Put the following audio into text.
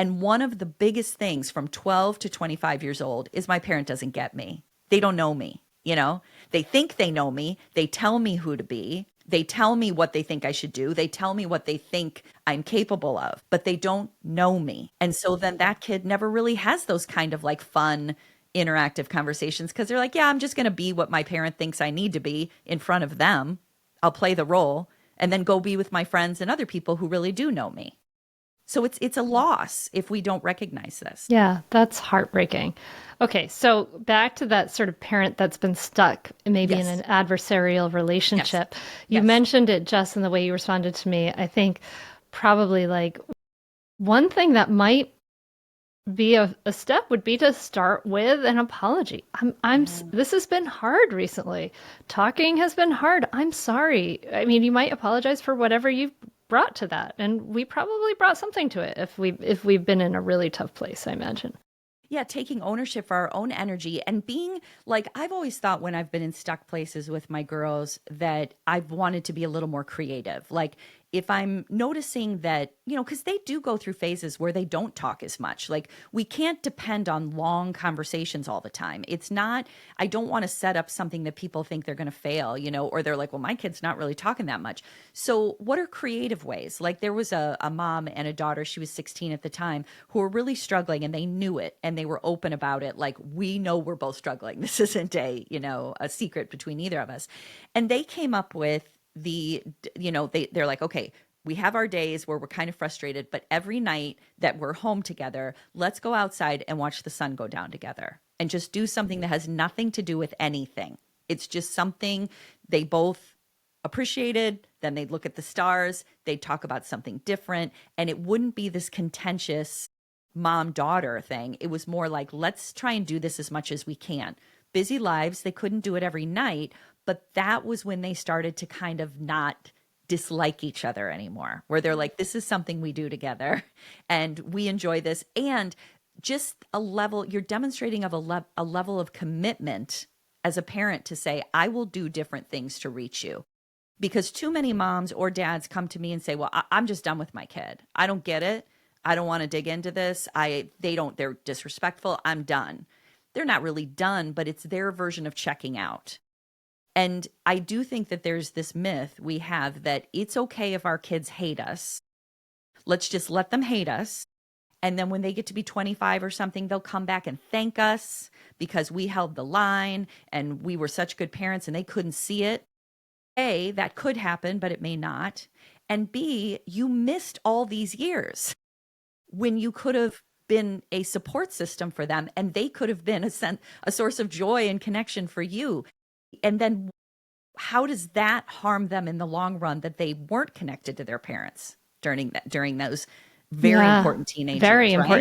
And one of the biggest things from 12 to 25 years old is my parent doesn't get me. They don't know me, you know? They think they know me. They tell me who to be. They tell me what they think I should do. They tell me what they think I'm capable of, but they don't know me. And so then that kid never really has those kind of like fun, interactive conversations because they're like, yeah, I'm just going to be what my parent thinks I need to be in front of them. I'll play the role and then go be with my friends and other people who really do know me. So it's a loss if we don't recognize this. Yeah, that's heartbreaking. Okay, so back to that sort of parent that's been stuck maybe in an Yes. adversarial Yes. relationship. You Yes. mentioned it just in the way you responded to me. I think probably like one thing that might be a step would be to start with an apology. Yeah. This has been hard recently. Talking has been hard. I'm sorry. I mean, you might apologize for whatever you've brought to that, and we probably brought something to it if we've been in a really tough place, I imagine. Yeah, taking ownership for our own energy and being like, I've always thought when I've been in stuck places with my girls that I've wanted to be a little more creative. Like, if I'm noticing that, you know, because they do go through phases where they don't talk as much. Like, we can't depend on long conversations all the time. It's not, I don't want to set up something that people think they're going to fail, you know, or they're like, well, my kid's not really talking that much. So, what are creative ways? Like, there was a mom and a daughter, she was 16 at the time, who were really struggling and they knew it and they were open about it. Like, we know we're both struggling. This isn't a, you know, a secret between either of us. And they came up with they're like, okay, we have our days where we're kind of frustrated, but every night that we're home together, let's go outside and watch the sun go down together and just do something that has nothing to do with anything. It's just something they both appreciated. Then they'd look at the stars, they'd talk about something different, and it wouldn't be this contentious mom daughter thing. It was more like, let's try and do this as much as we can. Busy lives, they couldn't do it every night, but that was when they started to kind of not dislike each other anymore, where they're like, this is something we do together and we enjoy this. And just a level, you're demonstrating of a level of commitment as a parent to say, I will do different things to reach you. Because too many moms or dads come to me and say, well, I'm just done with my kid. I don't get it. I don't want to dig into this. They're disrespectful. I'm done. They're not really done, but it's their version of checking out. And I do think that there's this myth we have that it's okay if our kids hate us. Let's just let them hate us. And then when they get to be 25 or something, they'll come back and thank us because we held the line and we were such good parents and they couldn't see it. A, that could happen, but it may not. And B, you missed all these years when you could have been a support system for them and they could have been a source of joy and connection for you. And then how does that harm them in the long run that they weren't connected to their parents during those very Yeah, important teenage very years, important. right?